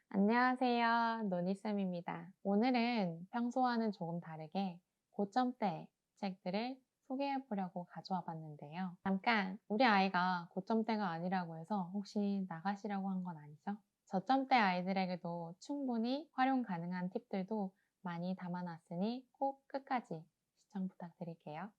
안녕하세요. 노니쌤입니다. 오늘은 평소와는 조금 다르게 고점대 책들을 소개해 보려고 가져와 봤는데요. 잠깐, 우리 아이가 고점대가 아니라고 해서 혹시 나가시라고 한 건 아니죠? 저점대 아이들에게도 충분히 활용 가능한 팁들도 많이 담아놨으니 꼭 끝까지 시청 부탁드릴게요.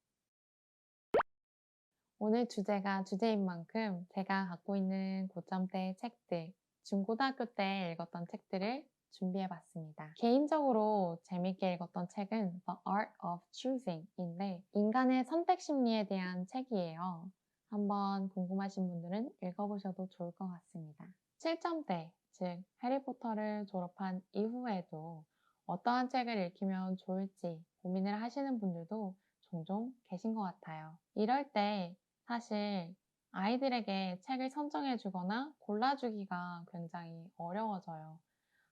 오늘 주제가 주제인 만큼 제가 갖고 있는 고점대 책들, 중고등학교 때 읽었던 책들을 준비해 봤습니다. 개인적으로 재밌게 읽었던 책은 The Art of Choosing인데 인간의 선택 심리에 대한 책이에요. 한번 궁금하신 분들은 읽어보셔도 좋을 것 같습니다. 7점대, 즉 해리포터를 졸업한 이후에도 어떠한 책을 읽히면 좋을지 고민을 하시는 분들도 종종 계신 것 같아요. 이럴 때 사실 아이들에게 책을 선정해 주거나 골라주기가 굉장히 어려워져요.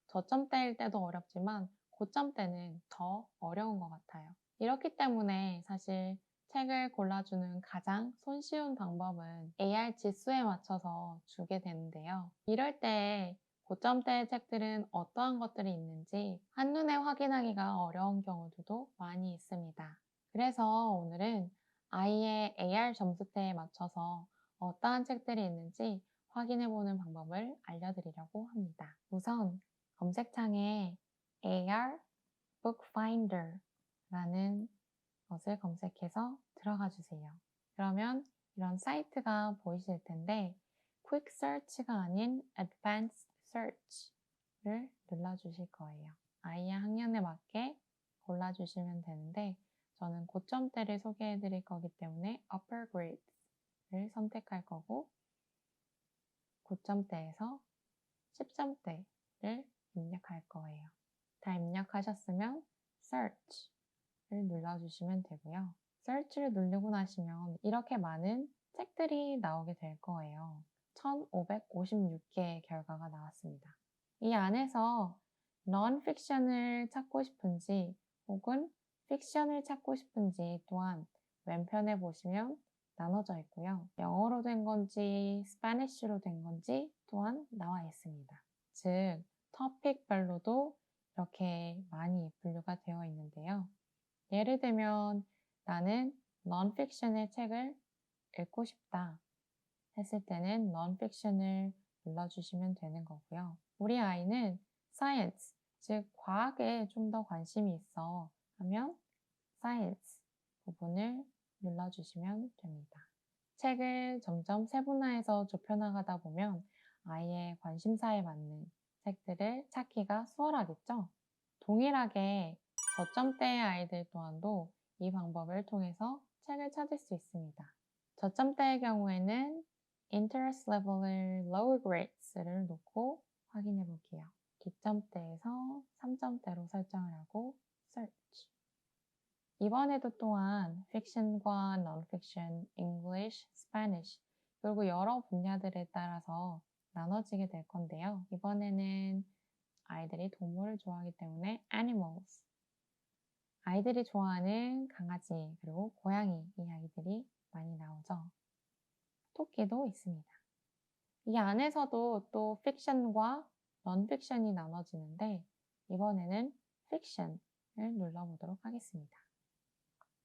저점대일 때도 어렵지만 고점대는 더 어려운 것 같아요. 이렇기 때문에 사실 책을 골라주는 가장 손쉬운 방법은 AR 지수에 맞춰서 주게 되는데요. 이럴 때 고점대의 책들은 어떠한 것들이 있는지 한눈에 확인하기가 어려운 경우들도 많이 있습니다. 그래서 오늘은 아이의 AR 점수대에 맞춰서 어떠한 책들이 있는지 확인해보는 방법을 알려드리려고 합니다. 우선 검색창에 AR Book Finder라는 것을 검색해서 들어가 주세요. 그러면 이런 사이트가 보이실 텐데 Quick Search가 아닌 Advanced Search를 눌러주실 거예요. 아이의 학년에 맞게 골라주시면 되는데 저는 고점대를 소개해 드릴 거기 때문에 Upper Grades를 선택할 거고 고점대에서 10점대를 입력할 거예요. 다 입력하셨으면 Search를 눌러주시면 되고요. Search를 누르고 나시면 이렇게 많은 책들이 나오게 될 거예요. 1556개의 결과가 나왔습니다. 이 안에서 non-fiction을 찾고 싶은지 혹은 fiction을 찾고 싶은지 또한 왼편에 보시면 나눠져 있고요. 영어로 된 건지 스파니쉬로 된 건지 또한 나와 있습니다. 즉 토픽별로도 이렇게 많이 분류가 되어 있는데요. 예를 들면 나는 non-fiction의 책을 읽고 싶다 했을 때는 non-fiction을 눌러주시면 되는 거고요. 우리 아이는 science, 즉 과학에 좀 더 관심이 있어 하면 science 부분을 눌러주시면 됩니다. 책을 점점 세분화해서 좁혀나가다 보면 아이의 관심사에 맞는 책들을 찾기가 수월하겠죠? 동일하게 저점대의 아이들 또한도 이 방법을 통해서 책을 찾을 수 있습니다. 저점대의 경우에는 interest level을 lower grades를 놓고 확인해 볼게요. 기점대에서 3점대로 설정을 하고 search. 이번에도 또한 fiction과 non-fiction, English, Spanish 그리고 여러 분야들에 따라서 나눠지게 될 건데요. 이번에는 아이들이 동물을 좋아하기 때문에 animals, 아이들이 좋아하는 강아지 그리고 고양이 이야기들이 많이 나오죠. 토끼도 있습니다. 이 안에서도 또 fiction과 non-fiction이 나눠지는데 이번에는 fiction을 눌러보도록 하겠습니다.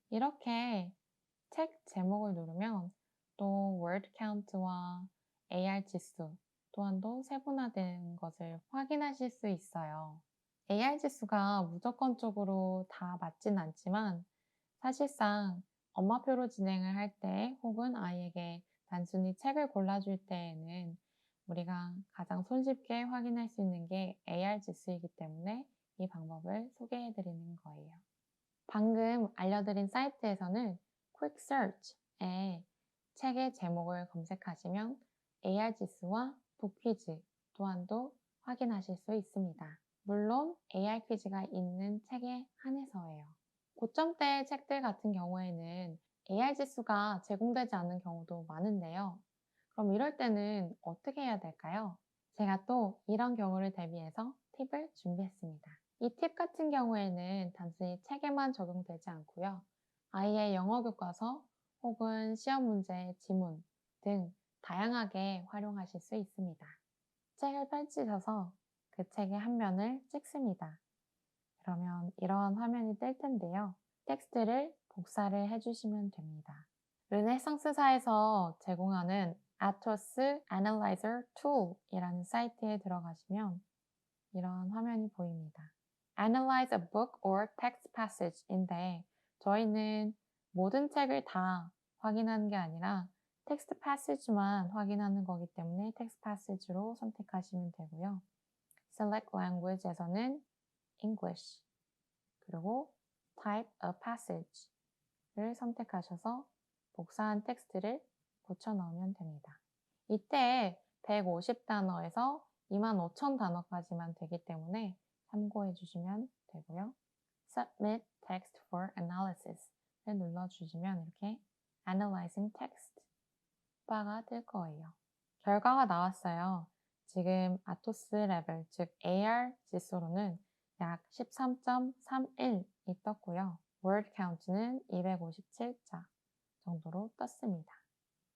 이렇게 책 제목을 누르면 또 word count와 AR 지수 또한도 세분화된 것을 확인하실 수 있어요. AR 지수가 무조건적으로 다 맞진 않지만 사실상 엄마표로 진행을 할 때 혹은 아이에게 단순히 책을 골라줄 때에는 우리가 가장 손쉽게 확인할 수 있는 게 AR 지수이기 때문에 이 방법을 소개해 드리는 거예요. 방금 알려드린 사이트에서는 Quick Search에 책의 제목을 검색하시면 AR 지수와 북퀴즈 또한도 확인하실 수 있습니다. 물론 AR 퀴즈가 있는 책에 한해서예요. 고점대 책들 같은 경우에는 AR 지수가 제공되지 않는 경우도 많은데요. 그럼 이럴 때는 어떻게 해야 될까요? 제가 또 이런 경우를 대비해서 팁을 준비했습니다. 이 팁 같은 경우에는 단순히 책에만 적용되지 않고요. 아이의 영어 교과서 혹은 시험 문제, 지문 등 다양하게 활용하실 수 있습니다. 책을 펼치셔서 그 책의 한 면을 찍습니다. 그러면 이런 화면이 뜰 텐데요. 텍스트를 복사를 해주시면 됩니다. 르네상스사에서 제공하는 Atos Analyzer Tool이라는 사이트에 들어가시면 이런 화면이 보입니다. Analyze a book or text passage인데 저희는 모든 책을 다 확인하는 게 아니라 텍스트 패시지만 확인하는 거기 때문에 텍스트 패시지로 선택하시면 되고요. Select Language에서는 English 그리고 Type a Passage를 선택하셔서 복사한 텍스트를 붙여 넣으면 됩니다. 이때 150단어에서 25,000단어까지만 되기 때문에 참고해 주시면 되고요. Submit Text for Analysis를 눌러주시면 이렇게 Analyzing Text 바가 뜰 거예요. 결과가 나왔어요. 지금 아토스 레벨, 즉 AR 지수로는 약 13.31이 떴고요. Word count는 257자 정도로 떴습니다.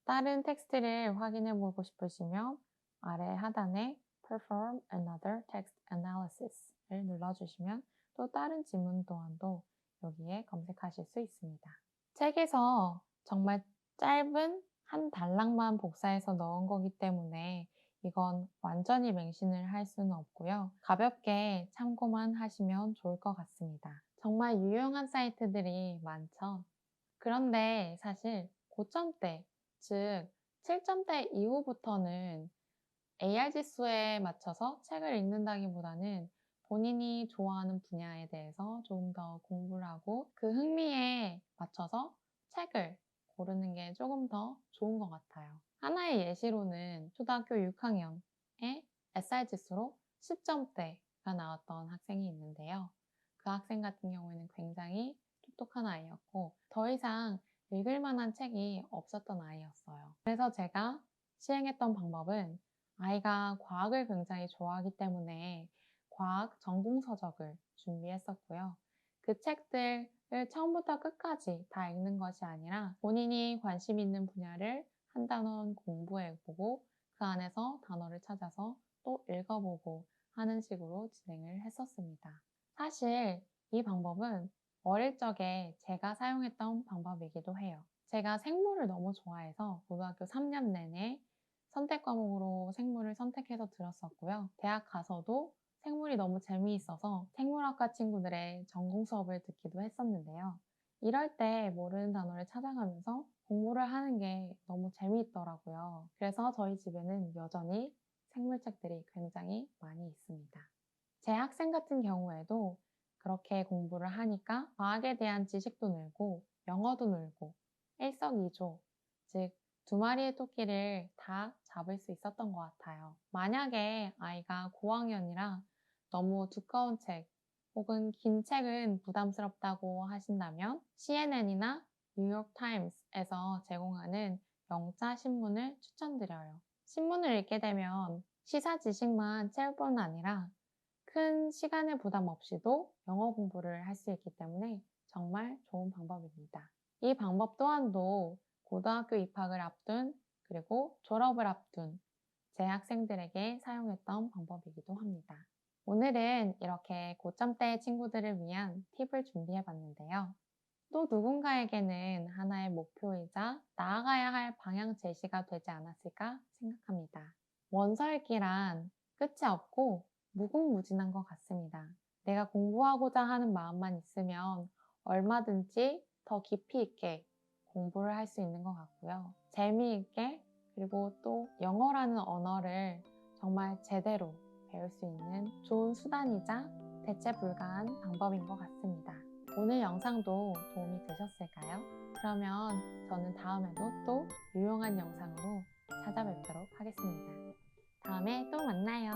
다른 텍스트를 확인해 보고 싶으시면 아래 하단에 Perform Another Text Analysis를 눌러주시면 또 다른 지문 또한도 여기에 검색하실 수 있습니다. 책에서 정말 짧은 한 단락만 복사해서 넣은 거기 때문에 이건 완전히 맹신을 할 수는 없고요. 가볍게 참고만 하시면 좋을 것 같습니다. 정말 유용한 사이트들이 많죠. 그런데 사실 고점대, 즉 7점대 이후부터는 AR 지수에 맞춰서 책을 읽는다기보다는 본인이 좋아하는 분야에 대해서 조금 더 공부를 하고 그 흥미에 맞춰서 책을 고르는 게 조금 더 좋은 것 같아요. 하나의 예시로는 초등학교 6학년에 SR 지수로 10점대가 나왔던 학생이 있는데요. 그 학생 같은 경우에는 굉장히 똑똑한 아이였고 더 이상 읽을 만한 책이 없었던 아이였어요. 그래서 제가 시행했던 방법은 아이가 과학을 굉장히 좋아하기 때문에 과학 전공서적을 준비했었고요. 그 책들을 처음부터 끝까지 다 읽는 것이 아니라 본인이 관심 있는 분야를 한 단원 공부해보고 그 안에서 단어를 찾아서 또 읽어보고 하는 식으로 진행을 했었습니다. 사실 이 방법은 어릴 적에 제가 사용했던 방법이기도 해요. 제가 생물을 너무 좋아해서 고등학교 3년 내내 선택 과목으로 생물을 선택해서 들었었고요. 대학 가서도 생물이 너무 재미있어서 생물학과 친구들의 전공 수업을 듣기도 했었는데요. 이럴 때 모르는 단어를 찾아가면서 공부를 하는 게 너무 재미있더라고요. 그래서 저희 집에는 여전히 생물책들이 굉장히 많이 있습니다. 제 학생 같은 경우에도 그렇게 공부를 하니까 과학에 대한 지식도 늘고 영어도 늘고 일석이조, 즉 두 마리의 토끼를 다 잡을 수 있었던 것 같아요. 만약에 아이가 고학년이라 너무 두꺼운 책 혹은 긴 책은 부담스럽다고 하신다면 CNN이나 뉴욕타임스에서 제공하는 영자 신문을 추천드려요. 신문을 읽게 되면 시사 지식만 채울 뿐 아니라 큰 시간의 부담 없이도 영어 공부를 할 수 있기 때문에 정말 좋은 방법입니다. 이 방법 또한도 고등학교 입학을 앞둔 그리고 졸업을 앞둔 제 학생들에게 사용했던 방법이기도 합니다. 오늘은 이렇게 고점대 친구들을 위한 팁을 준비해 봤는데요. 또 누군가에게는 하나의 목표이자 나아가야 할 방향 제시가 되지 않았을까 생각합니다. 원서 읽기란 끝이 없고 무궁무진한 것 같습니다. 내가 공부하고자 하는 마음만 있으면 얼마든지 더 깊이 있게 공부를 할 수 있는 것 같고요. 재미있게 그리고 또 영어라는 언어를 정말 제대로 배울 수 있는 좋은 수단이자 대체 불가한 방법인 것 같습니다. 오늘 영상도 도움이 되셨을까요? 그러면 저는 다음에도 또 유용한 영상으로 찾아뵙도록 하겠습니다. 다음에 또 만나요.